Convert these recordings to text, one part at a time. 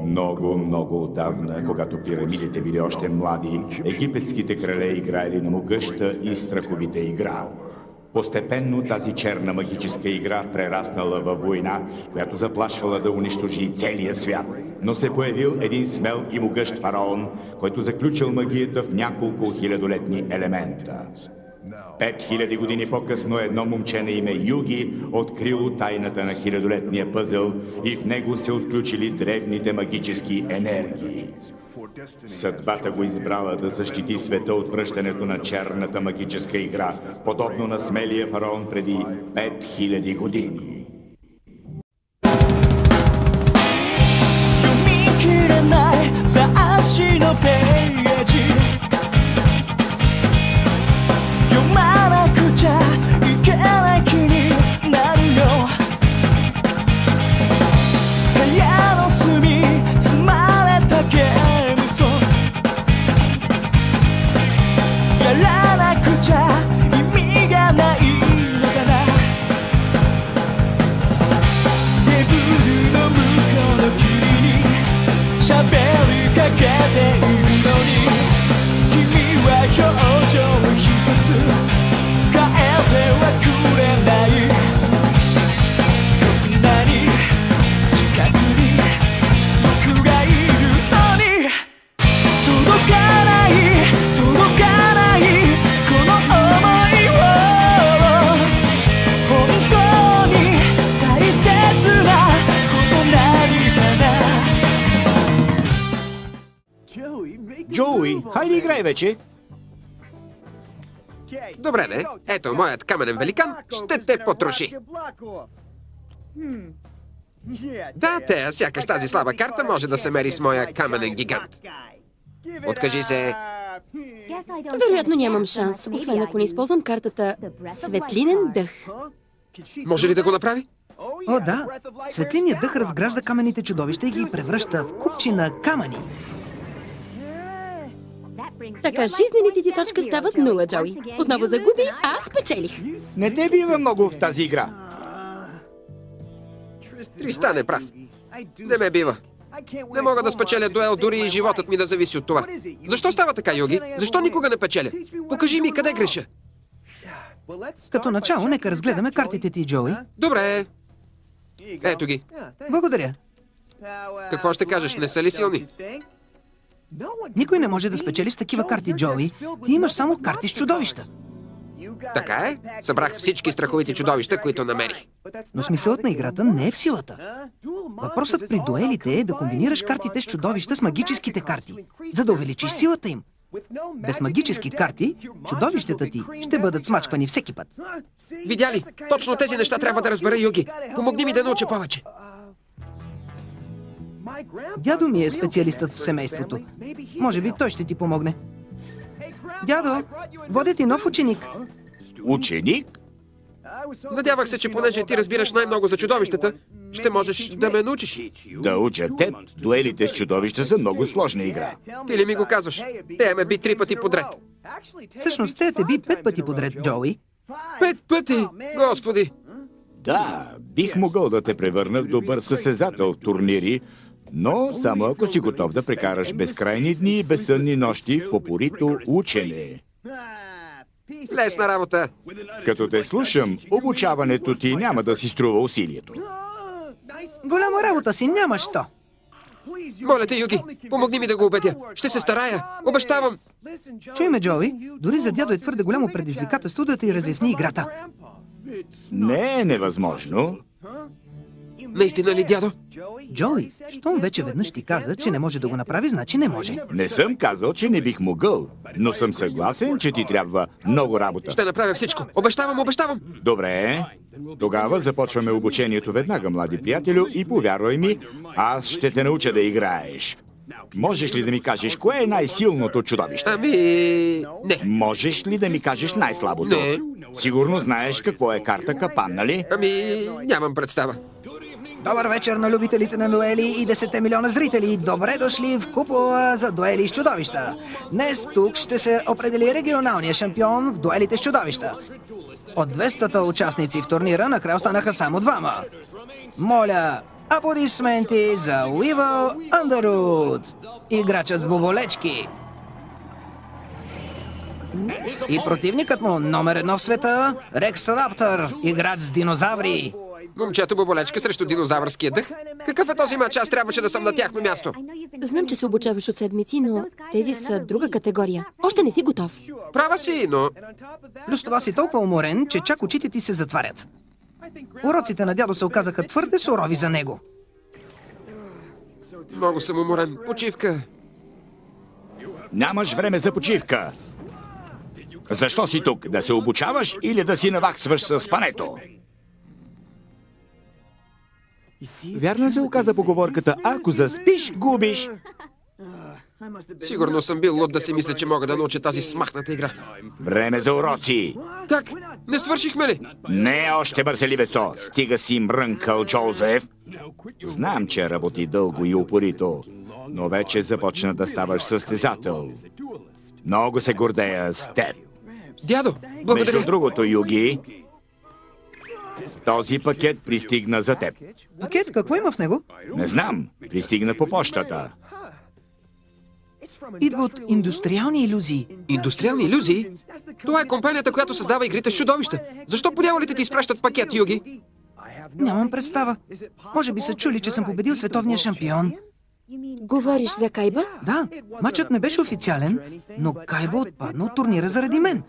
Много, много отдавна, когато пирамидите били още млади, египетските крале играели на могъща и страховита игра. Постепенно тази черна магическа игра прераснала във война, която заплашвала да унищожи целия свят. Но се появил един смел и могъщ фараон, който заключил магията в няколко хилядолетни елемента. 5000 години по-късно едно момче на име Юги открило тайната на хилядолетния пъзъл и в него се отключили древните магически енергии. Съдбата го избрала да защити света от връщането на черната магическа игра, подобно на смелия фараон преди 5000 години. Джоуи, хайде играй вече! Добре, не. Ето, моят каменен великан ще те потроши. Да, Тея, сякаш тази слаба карта може да се мери с моя каменен гигант. Откажи се. Вероятно нямам шанс, освен ако не използвам картата Светлинен дъх. Може ли да го направи? О, да. Светлинният дъх разгражда каменните чудовища и ги превръща в купчина камъни. Така жизнените ти точки стават 0, Джоуи. Отново загуби, аз спечелих. Не те бива много в тази игра. Тристан е прав. Не ме бива. Не мога да спечеля дуел, дори и животът ми да зависи от това. Защо става така, Юги? Защо никога не печеля? Покажи ми къде греша. Като начало, нека разгледаме картите ти, Джоуи. Добре. Ето ги. Благодаря. Какво ще кажеш? Не са ли силни? Никой не може да спечели с такива карти, Джоуи. Ти имаш само карти с чудовища. Така е. Събрах всички страховити чудовища, които намерих. Но смисълът на играта не е в силата. Въпросът при дуелите е да комбинираш картите с чудовища с магическите карти, за да увеличиш силата им. Без магически карти, чудовищата ти ще бъдат смачквани всеки път. Видя ли? Точно тези неща трябва да разбера, Юги. Помогни ми да науча повече. Дядо ми е специалистът в семейството. Може би той ще ти помогне. Дядо, водя ти нов ученик. Ученик? Надявах се, че понеже ти разбираш най-много за чудовищата, ще можеш да ме научиш. Да уча теб, дуелите с чудовища са много сложна игра. Ти ли ми го казваш? Те ме би 3 пъти подред. Всъщност те би 5 пъти подред, Джоуи. 5 пъти? Господи! Да, бих могъл да те превърна в добър състезател в турнири, но само ако си готов да прекараш безкрайни дни и безсънни нощи в упорито учене. Лесна работа. Като те слушам, обучаването ти няма да си струва усилието. Голяма работа си, няма що. Моля те, Юги, помогни ми да го убедя. Ще се старая. Обещавам. Чуй ме, Джоуи, дори за дядо е твърде голямо предизвикателство да ти разясни играта. Не е невъзможно. Наистина ли, дядо? Джоуи, щом вече веднъж ти каза, че не може да го направи, значи не може. Не съм казал, че не бих могъл, но съм съгласен, че ти трябва много работа. Ще направя всичко. Обещавам, обещавам. Добре. Тогава започваме обучението веднага, млади приятелю, и повярвай ми, аз ще те науча да играеш. Можеш ли да ми кажеш, кое е най-силното чудовище? Ами... не. Можеш ли да ми кажеш най-слабото? Не. Сигурно знаеш какво е карта капан, нали? Ами... нямам представа. Добър вечер на любителите на дуели и 10 милиона зрители. Добре дошли в купола за дуели с чудовища. Днес тук ще се определи регионалния шампион в дуелите с чудовища. От 200 участници в турнира накрая останаха само 2. Моля, Аплодисменти за Уивъл Андервуд, играчът с боболечки. И противникът му номер 1 в света, Рекс Раптор, играч с динозаври. Момчето боболечка срещу динозавърския дъх. Какъв е този мач? Аз трябваше да съм на тяхно място. Знам, че се обучаваш от седмици, но тези са друга категория. Още не си готов. Права си, но... Плюс това си толкова уморен, че чак очите ти се затварят. Уроците на дядо се оказаха твърде сурови за него. Много съм уморен. Почивка. Нямаш време за почивка. Защо си тук? Да се обучаваш или да си наваксваш с пането? Вярно се оказа поговорката: ако заспиш, губиш. Сигурно съм бил луд да си мисля, че мога да науча тази смахната игра. Време за уроци. Как? Не свършихме ли? Не още, бързеливецо. Стига си мрънкал, Джозеф. Знам, че работи дълго и упорито, но вече започна да ставаш състезател. Много се гордея с теб. Дядо, благодаря. Между другото, Юги, този пакет пристигна за теб. Пакет? Какво има в него? Не знам. Пристигна по почтата. Идва от индустриални илюзии. Индустриални илюзии? Това е компанията, която създава игрите с чудовища. Защо по дяволите ти изпращат пакет, Юги? Нямам представа. Може би са чули, че съм победил световния шампион. Говориш за Кайба? Да, матчът не беше официален, но Кайба отпадна от турнира заради мен.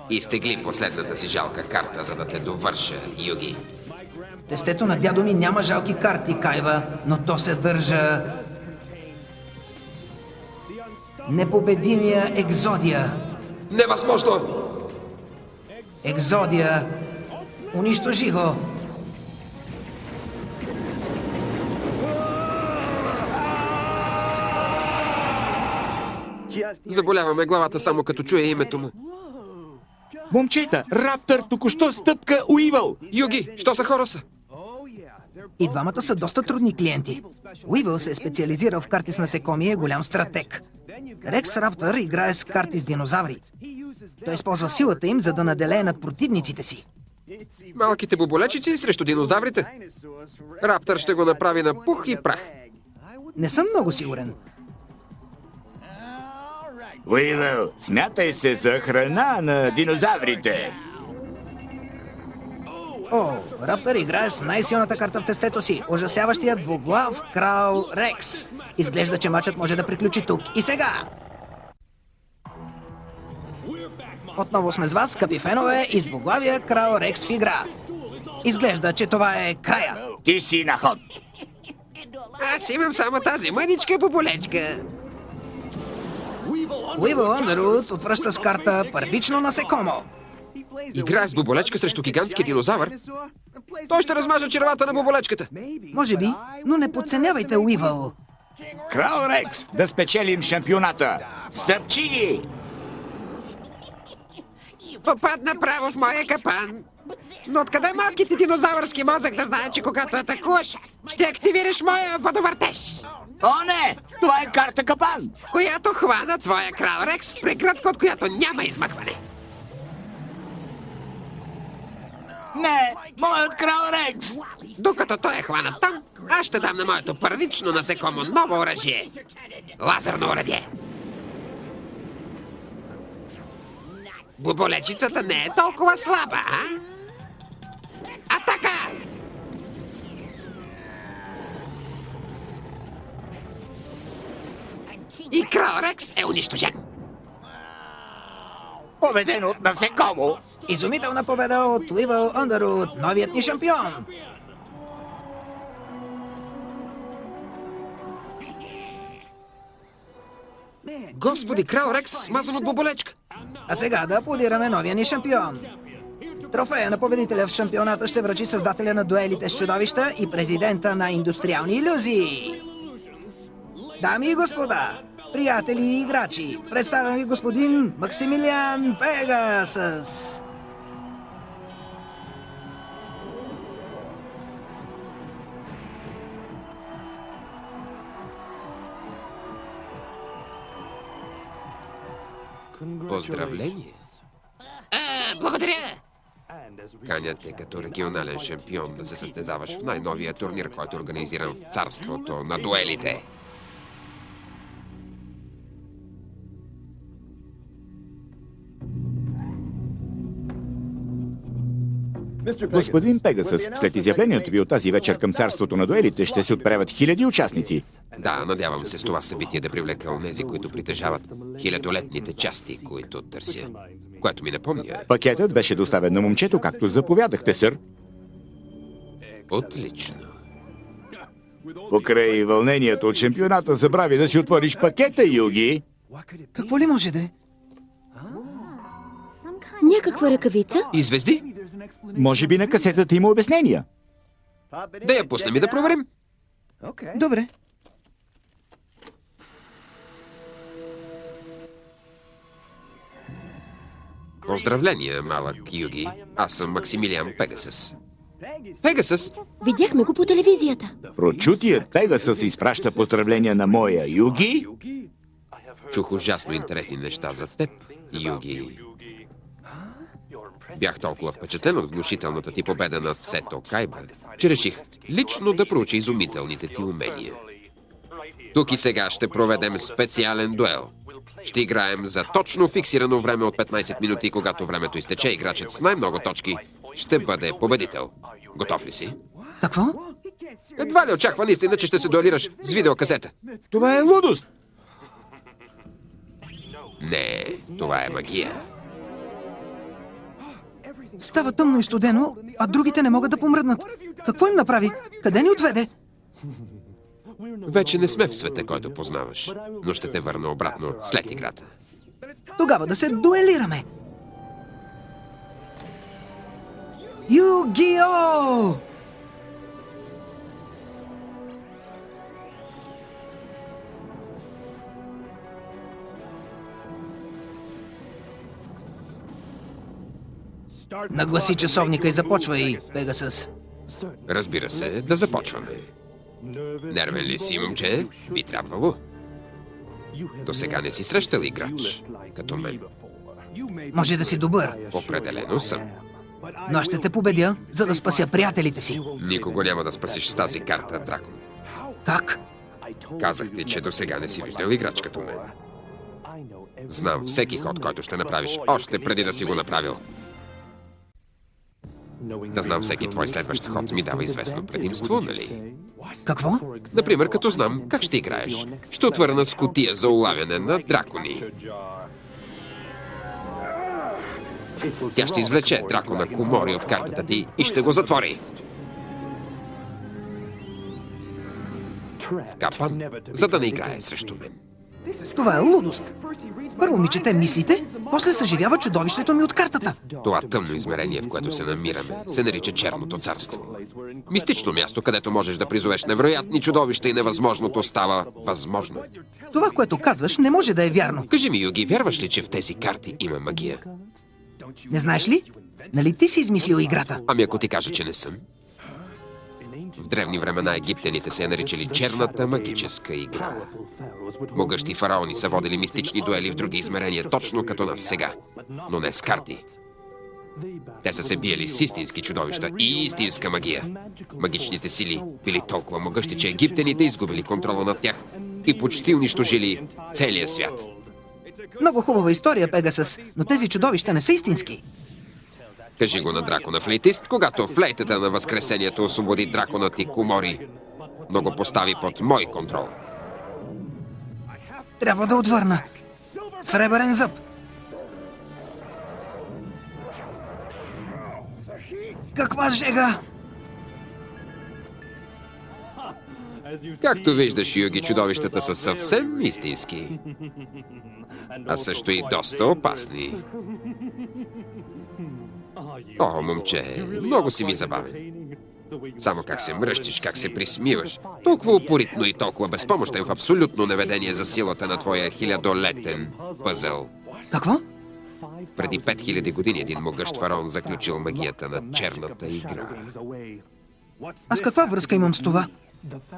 Изтегли последната си жалка карта, за да те довърша, Юги. В тестето на дядо ми няма жалки карти, Кайба, но то се държа... непобедимия Екзодия. Невъзможно! Екзодия! Унищожи го! Заболяваме главата само като чуя името му. Момчета, Раптор току-що стъпка Уивъл. Юги, що за хора са? И двамата са доста трудни клиенти. Уивъл се е специализирал в карти с насекоми и е голям стратег. Рекс Раптор играе с карти с динозаври. Той използва силата им, за да наделее над противниците си. Малките боболечици срещу динозаврите? Раптор ще го направи на пух и прах. Не съм много сигурен. Уивъл, смятай се за храна на динозаврите. О, Раптор играе с най-силната карта в тестето си. Ужасяващия двуглав крал Рекс. Изглежда, че матчът може да приключи тук и сега. Отново сме с вас, скъпи фенове, и с двуглавия крал Рекс в игра. Изглежда, че това е края. Ти си на ход. Аз имам само тази мъничка боболечка. Уивъл Андервуд отвръща с карта първично насекомо. Играе с боболечка срещу гигантския динозавър. Той ще размаже червата на боболечката. Може би, но не подценявайте Уивъл. Крал Рекс, да спечелим шампионата. Стъпчи ги! Попадна право в моя капан. Но откъде малките динозавърски мозък да знае, че когато атакуваш, ще активираш моя водовъртеж? О, не! Това е карта капан! Която хвана твоя крал Рекс в прегръдка, от която няма измъкване. Не! Моят крал Рекс! Докато той е хванат там, аз ще дам на моето първично насекомо ново оръжие. Лазерно оръдие. Боболечицата не е толкова слаба, а? Атака! И крал Рекс е унищожен. Победен от насекомо! Изумителна победа от Уивъл Андервуд, новият ни шампион. Господи, крал Рекс, смазан от боболечка. А сега да аплодираме новия ни шампион. Трофея на победителя в шампионата ще връчи създателя на дуелите с чудовища и президента на индустриални илюзии. Дами и господа, приятели и играчи, представям ви господин Максимилиан Пегасъс. Поздравление. Благодаря. Каня те като регионален шампион да се състезаваш в най-новия турнир, който е организиран в царството на дуелите. Господин Пегасъс, след изявлението ви от тази вечер към царството на дуелите ще се отправят хиляди участници. Да, надявам се с това събитие да привлека онези, които притежават хилядолетните части, които търся. Което ми напомня. Пакетът беше доставен на момчето, както заповядахте, сър. Отлично. Покрай вълнението от шампионата забрави да си отвориш пакета, Юги. Какво ли може да е? Някаква ръкавица? И звезди? Може би на касетата има обяснения. Да я пуснем и да проверим. Добре. Поздравления, малък Юги. Аз съм Максимилиан Пегасъс. Пегасъс? Видяхме го по телевизията. Прочутият Пегасъс изпраща поздравления на моя Юги. Чух ужасно интересни неща за теб, Юги. Бях толкова впечатлен от внушителната ти победа над Сето Кайба, че реших лично да проуча изумителните ти умения. Тук и сега ще проведем специален дуел. Ще играем за точно фиксирано време от 15 минути, когато времето изтече, играчът с най-много точки ще бъде победител. Готов ли си? Какво? Едва ли очаква наистина, че ще се дуелираш с видеокасета? Това е лудост. Не, това е магия. Става тъмно и студено, а другите не могат да помръднат. Какво им направи? Къде ни отведе? Вече не сме в света, който познаваш, но ще те върна обратно след играта. Тогава да се дуелираме. Югио! Нагласи часовника и започвай, Пегасъс. Разбира се, да започваме. Нервен ли си, момче? Би трябвало. До сега не си срещал играч, като мен. Може да си добър, Определено съм. но аз ще те победя, за да спася приятелите си. Никого няма да спасиш с тази карта, Дракон. Как? Казах ти, че до сега не си виждал играч като мен. Знам всеки ход, който ще направиш, още преди да си го направил. Да знам всеки твой следващ ход ми дава известно предимство, нали? Какво? Например, като знам как ще играеш. Ще отвърна с кутия за улавяне на дракони. Тя ще извлече дракона Комори от картата ти и ще го затвори. Капан, за да не играе срещу мен. Това е лудост. Първо ми чете мислите, после съживява чудовището ми от картата. Това тъмно измерение, в което се намираме, се нарича Черното царство. Мистично място, където можеш да призовеш невероятни чудовища и невъзможното става възможно. Това, което казваш, не може да е вярно. Кажи ми, Юги, вярваш ли, че в тези карти има магия? Не знаеш ли? Нали ти си измислил играта? Ами ако ти кажа, че не съм? В древни времена египтяните се я наричали черната магическа игра. Могъщи фараони са водили мистични дуели в други измерения, точно като нас сега. Но не с карти. Те са се биели с истински чудовища и истинска магия. Магичните сили били толкова могъщи, че египтяните изгубили контрола над тях и почти унищожили целия свят. Много хубава история, Пегасъс, но тези чудовища не са истински. Кажи го на дракона флейтист, когато флейтата на Възкресението освободи драконът и Комори, но го постави под мой контрол. Трябва да отвърна. Сребърен зъб. Каква жега! Както виждаш, Юги, чудовищата са съвсем истински. А също и доста опасни. О, момче, много си ми забавен. Само как се мръщиш, как се присмиваш. Толкова упоритно и толкова безпомощен в абсолютно неведение за силата на твоя хилядолетен пъзъл. Какво? Преди 5000 години един могъщ фараон заключил магията на черната игра. А с каква връзка имам с това?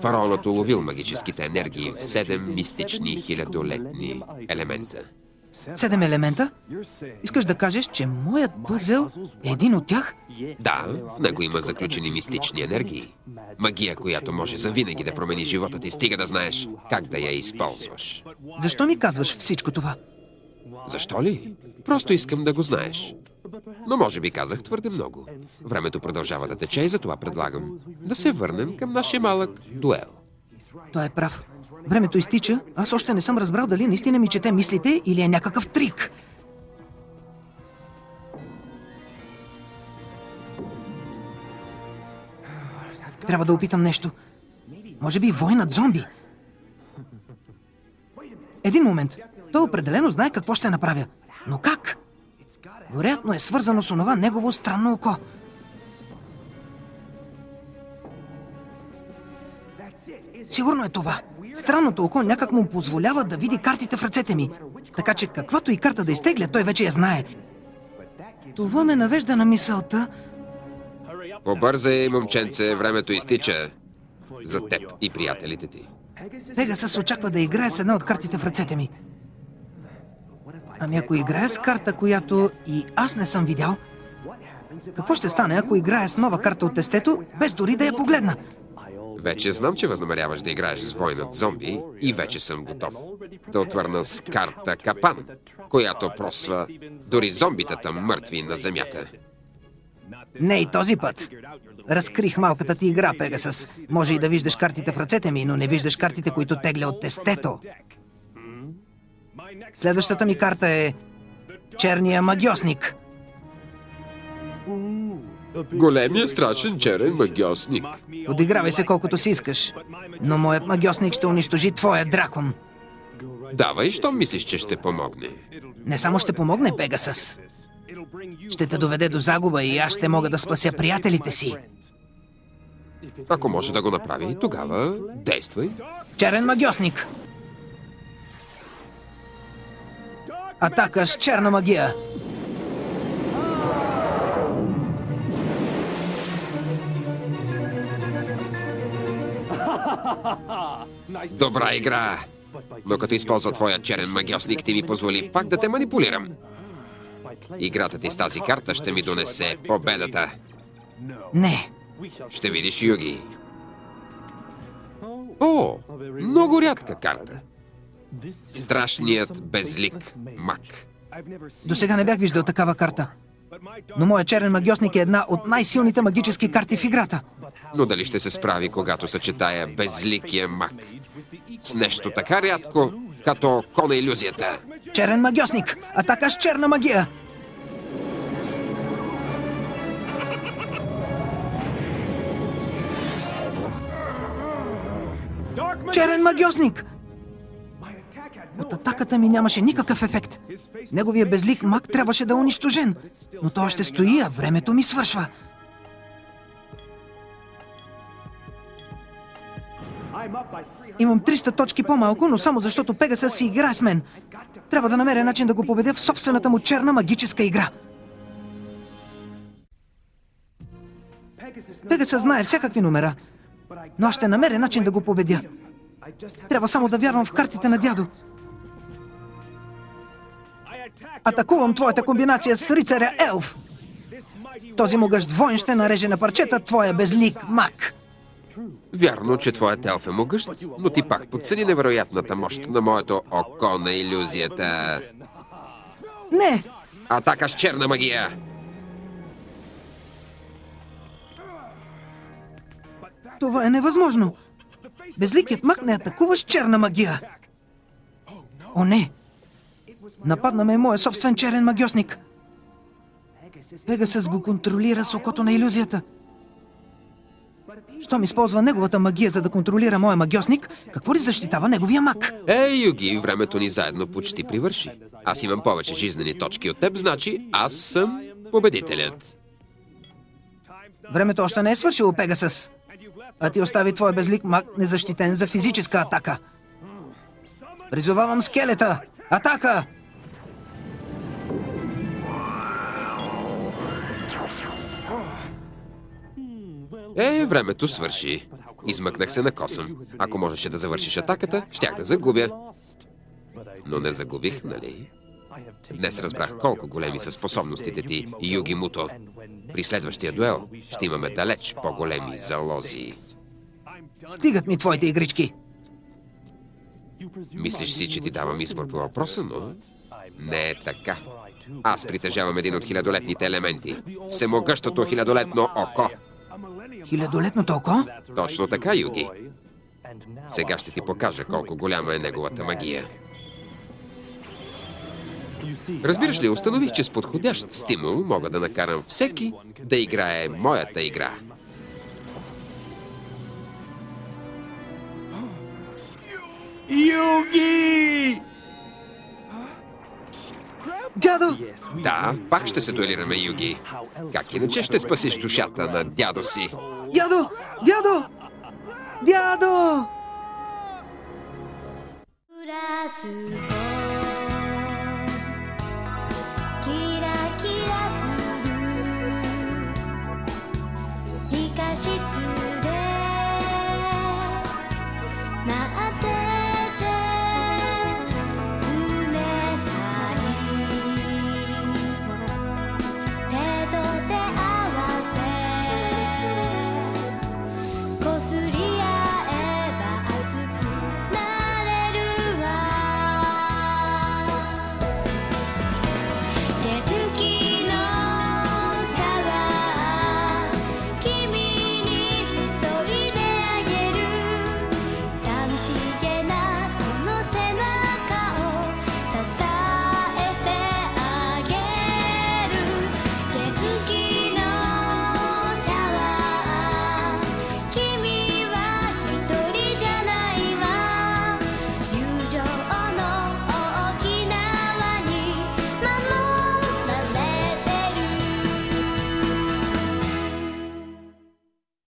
Фараонът уловил магическите енергии в 7 мистични хилядолетни елемента. 7 елемента? Искаш да кажеш, че моят пъзел е един от тях? Да, в него има заключени мистични енергии. Магия, която може завинаги да промени живота ти, стига да знаеш как да я използваш. Защо ми казваш всичко това? Защо ли? Просто искам да го знаеш. Но може би казах твърде много. Времето продължава да тече и затова предлагам да се върнем към нашия малък дуел. Той е прав. Времето изтича, аз още не съм разбрал дали наистина ми чете мислите или е някакъв трик. Трябва да опитам нещо. Може би вой над зомби. Един момент. Той определено знае какво ще направя. Но как? Вероятно е свързано с онова негово странно око. Сигурно е това. Странното око някак му позволява да види картите в ръцете ми. Така че каквато и карта да изтегля, той вече я знае. Това ме навежда на мисълта... Побързай, момченце, времето изтича за теб и приятелите ти. Пегасъс очаква да играе с една от картите в ръцете ми. Ами ако играе с карта, която и аз не съм видял, какво ще стане, ако играе с нова карта от тестето, без дори да я погледна? Вече знам, че възнамеряваш да играеш с вой над зомби и вече съм готов да отвърна с карта Капан, която просва дори зомбитата мъртви на земята. Не и този път. Разкрих малката ти игра, Пегасъс. Може и да виждаш картите в ръцете ми, но не виждаш картите, които тегля от тестето. Следващата ми карта е черния магиосник. Големия страшен черен магиосник. Подигравай се колкото си искаш, но моят магиосник ще унищожи твоя дракон. Давай, що мислиш, че ще помогне? Не само ще помогне, Пегасъс. Ще те доведе до загуба и аз ще мога да спася приятелите си. Ако може да го направи, тогава действай. Черен магиосник. Атака с черна магия. Добра игра. Но като използва твоя черен магиосник, ти ми позволи пак да те манипулирам. Играта ти с тази карта ще ми донесе победата. Не. Ще видиш, Юги. О, много рядка карта. Страшният безлик маг. До сега не бях виждал такава карта. Но моят черен магиосник е една от най-силните магически карти в играта. Но дали ще се справи, когато съчетая безликия маг с нещо така рядко, като око на илюзията? Черен магиосник! Атака с черна магия! Черен магиосник! От атаката ми нямаше никакъв ефект. Неговия безлик маг трябваше да е унищожен. Но той ще стои, а времето ми свършва. Имам 300 точки по-малко, но само защото Пегасъс си играе с мен. Трябва да намеря начин да го победя в собствената му черна магическа игра. Пегасъс знае всякакви номера, но аз ще намеря начин да го победя. Трябва само да вярвам в картите на дядо. Атакувам твоята комбинация с рицаря Елф. Този могъщ воин ще нареже на парчета твоя безлик маг. Вярно, че твоят елф е могъщ, но ти пак подцени невероятната мощ на моето око на илюзията. Не! Атака с черна магия! Това е невъзможно. Безликият маг не атакува с черна магия. О, не! Нападна ме моя собствен черен магиосник. Пегасъс го контролира с окото на илюзията. Щом използва неговата магия, за да контролира моя магиосник, какво ли защитава неговия маг? Ей, Юги, времето ни заедно почти привърши. Аз имам повече жизнени точки от теб, значи аз съм победителят. Времето още не е свършило, Пегасъс. А ти остави твой безлик маг незащитен за физическа атака. Призовавам скелета! Атака! Времето свърши. Измъкнах се на косъм. Ако можеше да завършиш атаката, щях да загубя. Но не загубих, нали? Днес разбрах колко големи са способностите ти, Юги Муто. При следващия дуел ще имаме далеч по-големи залози. Стигат ми твоите игрички. Мислиш си, че ти давам избор по въпроса, но не е така. Аз притежавам един от хилядолетните елементи. Всемогъщото хилядолетно око. Хилядолетното око? Точно така, Юги. Сега ще ти покажа колко голяма е неговата магия. Разбираш ли, установих, че с подходящ стимул мога да накарам всеки да играе моята игра. Юги! Дядо! Да, пак ще се дуелираме, Юги. Как иначе ще спасиш душата на дядо си? Дядо! Дядо! Дядо! Кира кира する理科室